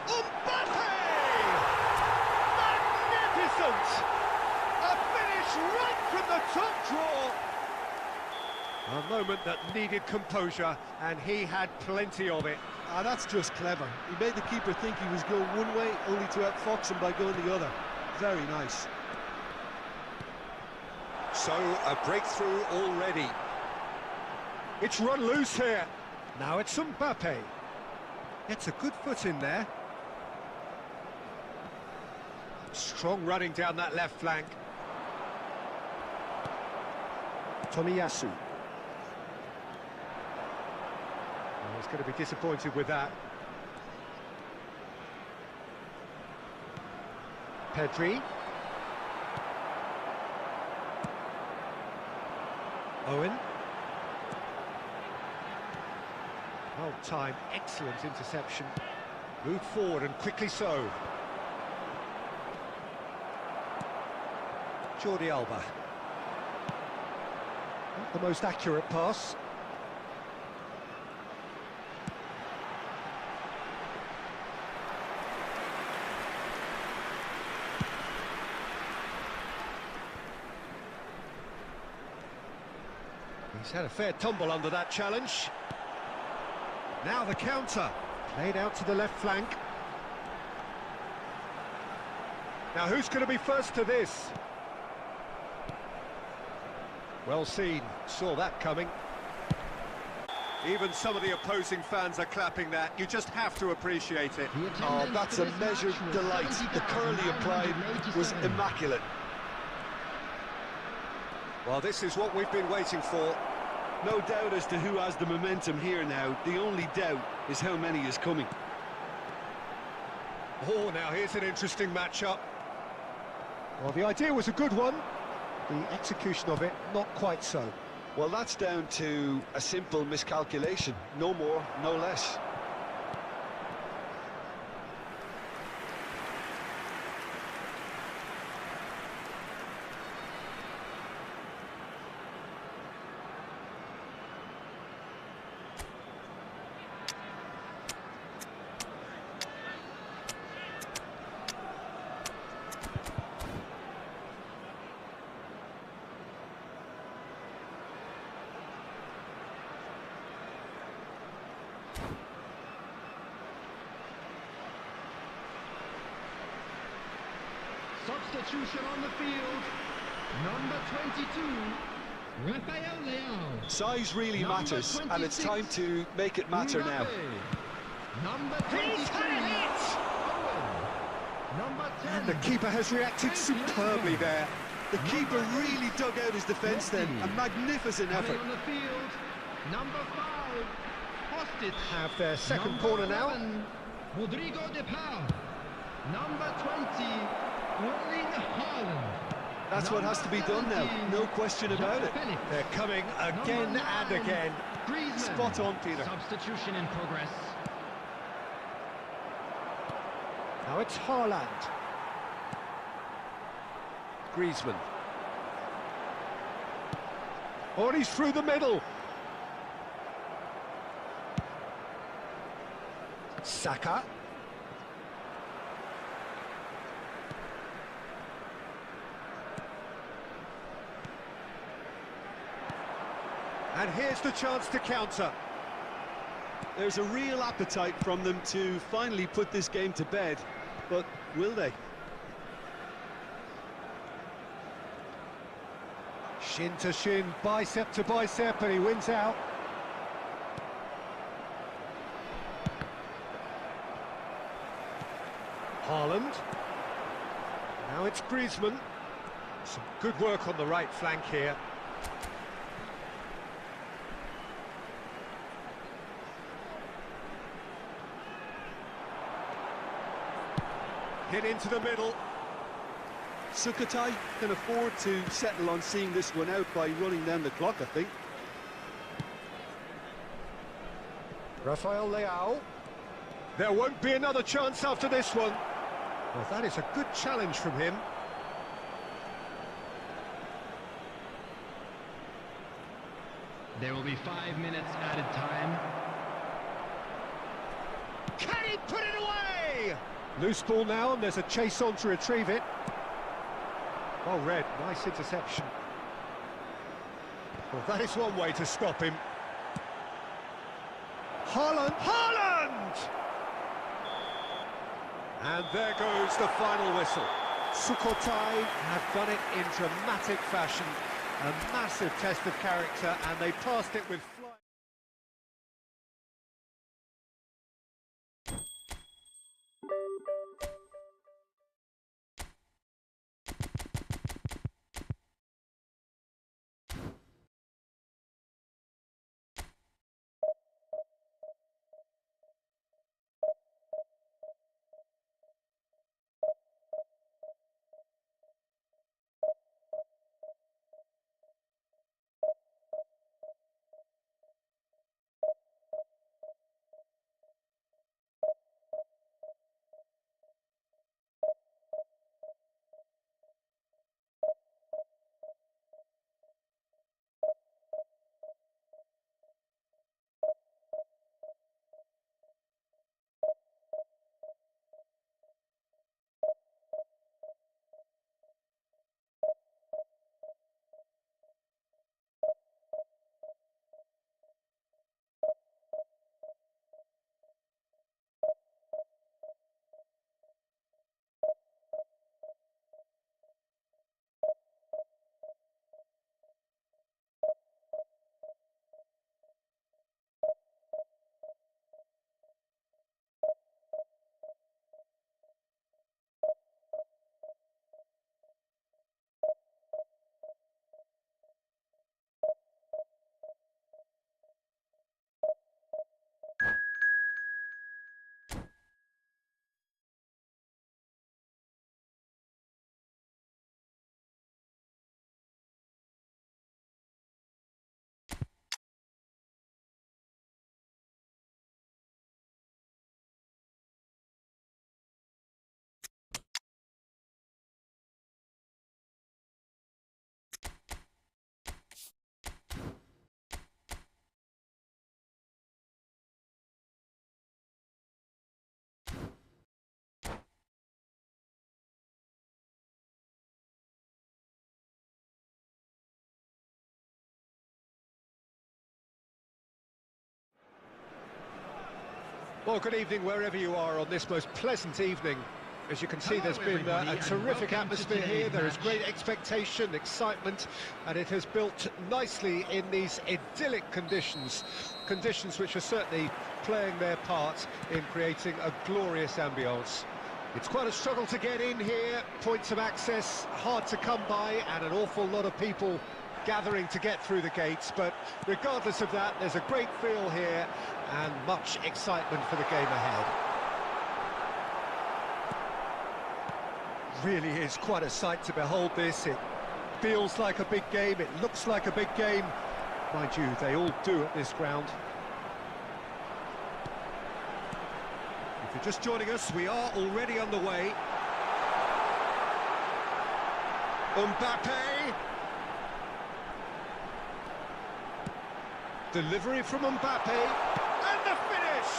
Mbappe! Magnificent! A finish right from the top draw. A moment that needed composure, and he had plenty of it. That's just clever. He made the keeper think he was going one way, only to outfox him by going the other. Very nice. So, a breakthrough already. It's run loose here. Now it's Mbappe. Gets a good foot in there. Strong running down that left flank. Tomiyasu. Oh, he's going to be disappointed with that. Pedri. Owen. Well timed, excellent interception. Moved forward and quickly so. Jordi Alba. Not the most accurate pass. He's had a fair tumble under that challenge. Now the counter, played out to the left flank. Now who's going to be first to this? Well seen, saw that coming. Even some of the opposing fans are clapping that. You just have to appreciate it. Oh, that's a measured delight. The curl he applied was immaculate. Well, this is what we've been waiting for. No doubt as to who has the momentum here now. The only doubt is how many is coming. Oh, now here's an interesting matchup. Well, the idea was a good one. The execution of it, not quite so. Well, that's down to a simple miscalculation. No more, no less. Substitution on the field. Number 22, Rafael Leao. Size really matters, and it's time to make it matter now. Number 22, Number 10. And the keeper has reacted superbly there. The keeper really dug out his defence then. A magnificent effort. On the field, number 5, Hostage. Have their second corner now. 11, Rodrigo de Paul. Number 20, Erling Haaland. That's what has to be done now, no question about it. They're coming again and again. Griezmann. Spot on, Peter. Substitution in progress. Now it's Haaland. Griezmann. Oh, and he's through the middle. Saka. And here's the chance to counter. There's a real appetite from them to finally put this game to bed, but will they? Shin to shin, bicep to bicep, and he wins out. Haaland. Now it's Griezmann. Some good work on the right flank here. Hit into the middle. Sukhothai can afford to settle on seeing this one out by running down the clock, I think. Rafael Leao. There won't be another chance after this one. Well, that is a good challenge from him. There will be 5 minutes added time. Can he put it away? Loose ball now, and there's a chase on to retrieve it. Well read, nice interception. Well, that is one way to stop him. Haaland! Haaland! And there goes the final whistle. Sukhothai have done it in dramatic fashion. A massive test of character, and they passed it with flying. Well, good evening wherever you are on this most pleasant evening. As you can see, there's been a terrific atmosphere here. There is great expectation, excitement, and it has built nicely in these idyllic conditions. Conditions which are certainly playing their part in creating a glorious ambience. It's quite a struggle to get in here, points of access hard to come by, and an awful lot of people gathering to get through the gates, but regardless of that, there's a great feel here and much excitement for the game ahead. really is quite a sight to behold this. It feels like a big game, it looks like a big game. Mind you, they all do at this ground. If you're just joining us, we are already underway. Mbappe. Delivery from Mbappe. And the finish!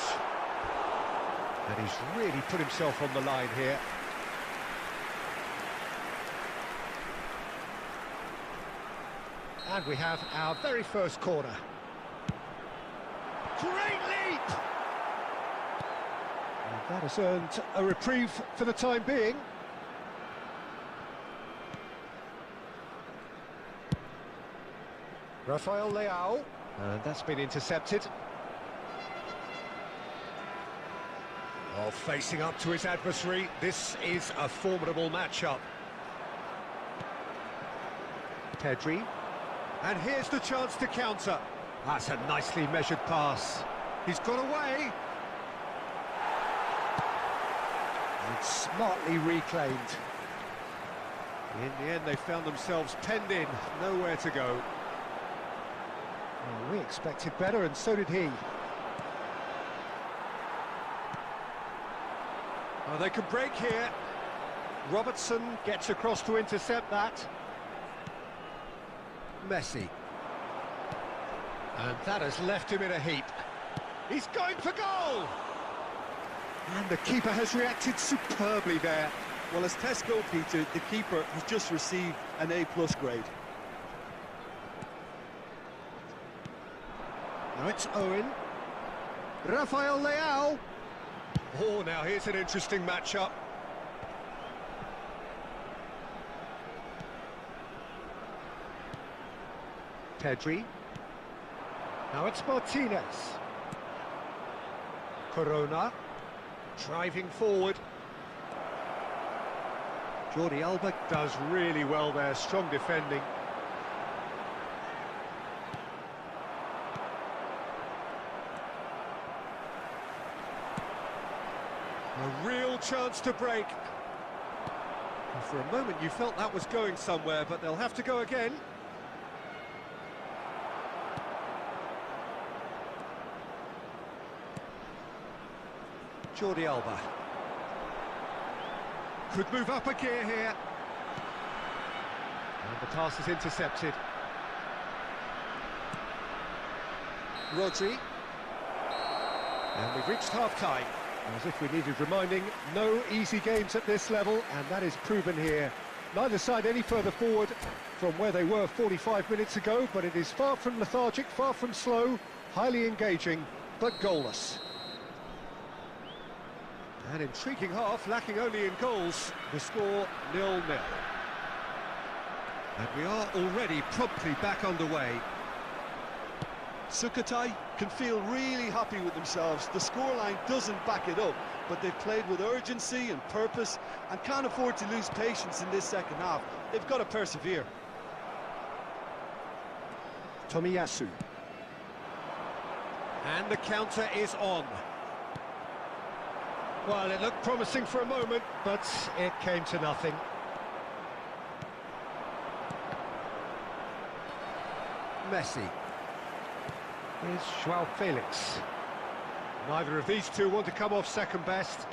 And he's really put himself on the line here. And we have our very first corner. Great leap! And that has earned a reprieve for the time being. Rafael Leao, and that's been intercepted. Oh, facing up to his adversary, this is a formidable matchup. Pedri, and here's the chance to counter. That's a nicely measured pass. He's got away. And smartly reclaimed. In the end, they found themselves penned in, nowhere to go. Well, we expected better, and so did he. Oh, they can break here. Robertson gets across to intercept that. Messi. And that has left him in a heap. He's going for goal! And the keeper has reacted superbly there. Well, as tests go, Peter, the keeper has just received an A+ grade. Now it's Owen. Rafael Leao. Oh, now here's an interesting matchup. Pedri. Now it's Martinez. Corona. Driving forward. Jordi Alba does really well there, strong defending. A real chance to break. And for a moment you felt that was going somewhere, but they'll have to go again. Jordi Alba. Could move up a gear here. And the pass is intercepted. Rodri. And we've reached half-time. As if we needed reminding, no easy games at this level, and that is proven here. Neither side any further forward from where they were 45 minutes ago, but it is far from lethargic, far from slow, highly engaging, but goalless. An intriguing half, lacking only in goals. The score 0-0. And we are already promptly back underway. Sukhothai can feel really happy with themselves. The scoreline doesn't back it up, but they've played with urgency and purpose and can't afford to lose patience in this second half. They've got to persevere. Tomiyasu. And the counter is on. Well, it looked promising for a moment, but it came to nothing. Messi. Here's Joao Felix. Neither of these two want to come off second best.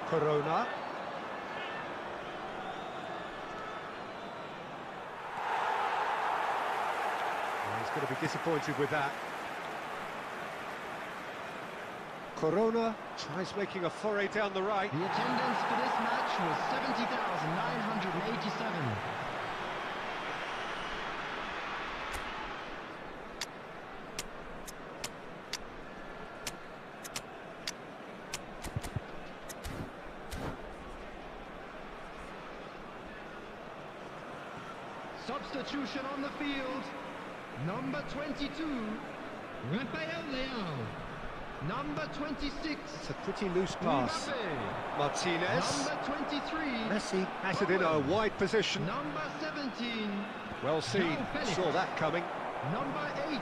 Corona. Well, he's going to be disappointed with that. Corona tries making a foray down the right. The attendance for this match was 70,987. Substitution on the field. Number 22, Rafael Leao. Number 26. It's a pretty loose pass. Mbappe. Martinez. Number 23. Messi has it in a wide position. Number 17. Well seen. Saw that coming. Number 8.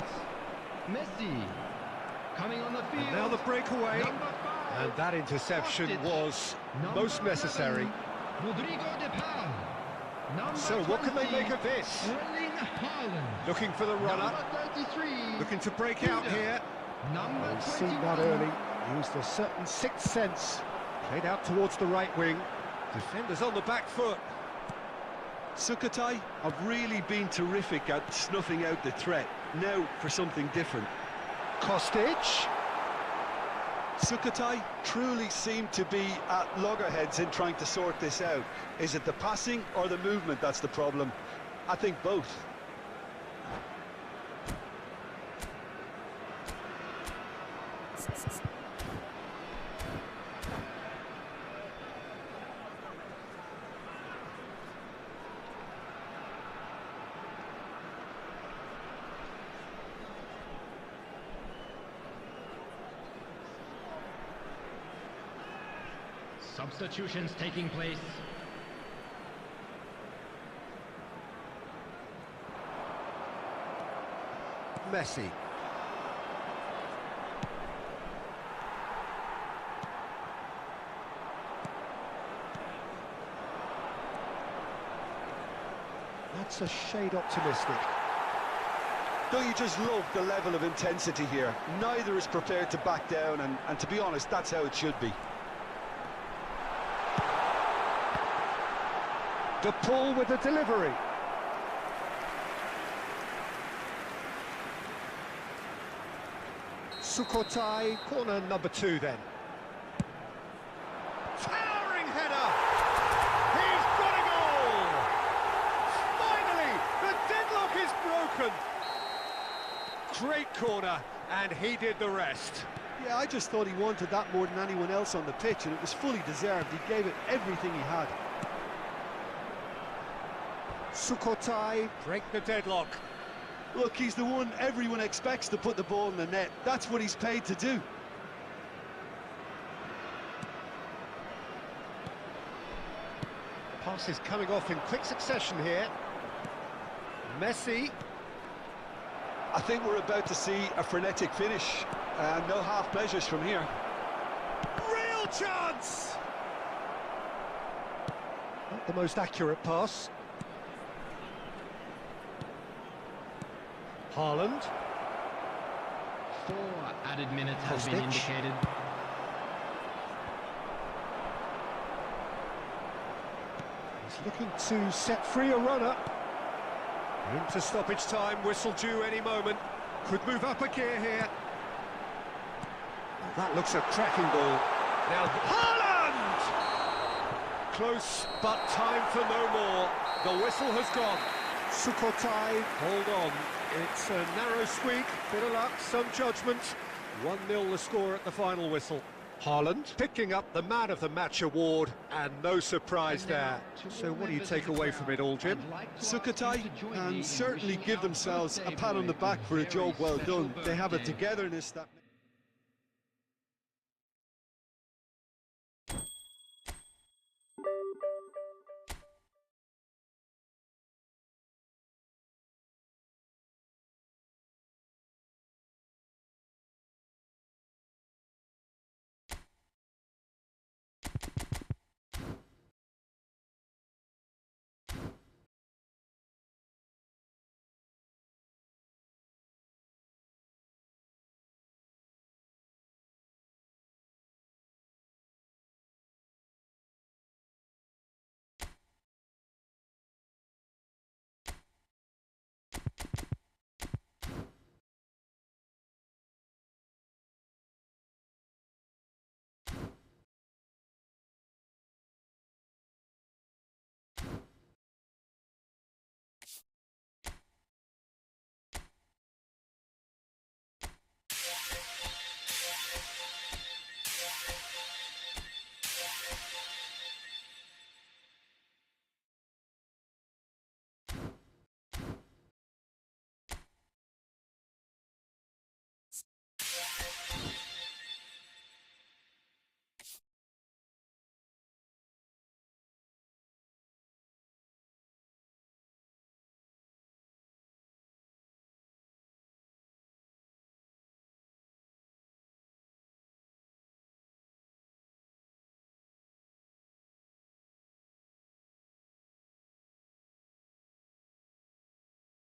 Messi. Coming on the field. And now the breakaway. Number 5. And that interception was Number most necessary. 11, Rodrigo de Paul. Number So what can they 20, make of this? Erling Haaland. Looking for the runner. Number 33. Looking to break out here. Number He's 21. seen that early. Used a certain sixth sense. Played out towards the right wing. Defenders on the back foot. Sukhothai have really been terrific at snuffing out the threat. Now for something different. Kostic. Sukhothai truly seem to be at loggerheads in trying to sort this out. Is it the passing or the movement that's the problem? I think both. Substitutions taking place. Messi. That's a shade optimistic. Don't you just love the level of intensity here? Neither is prepared to back down, and to be honest, that's how it should be. De Paul with the delivery. Sukhothai, corner number 2 then. Towering header! He's got a goal! Finally, the deadlock is broken! Great corner, and he did the rest. Yeah, I just thought he wanted that more than anyone else on the pitch, and it was fully deserved. He gave it everything he had. Sukhothai break the deadlock. Look, he's the one everyone expects to put the ball in the net. That's what he's paid to do. Pass is coming off in quick succession here. Messi. I think we're about to see a frenetic finish. No half measures from here. Real chance! Not the most accurate pass. Haaland. 4 added minutes has been Kostic. indicated. He's looking to set free a runner. Into stoppage time, whistle due any moment. Could move up a gear here. Oh, that looks a cracking ball. Now, Haaland! Close, but time for no more. The whistle has gone. Sukhothai, hold on. It's a narrow squeak, bit of luck, some judgment. 1-0 the score at the final whistle. Haaland picking up the Man of the Match award, and no surprise there. So what do you take away from it all, Jim? Sukhothai and certainly give themselves a pat on the back for a job well done. They have a togetherness that...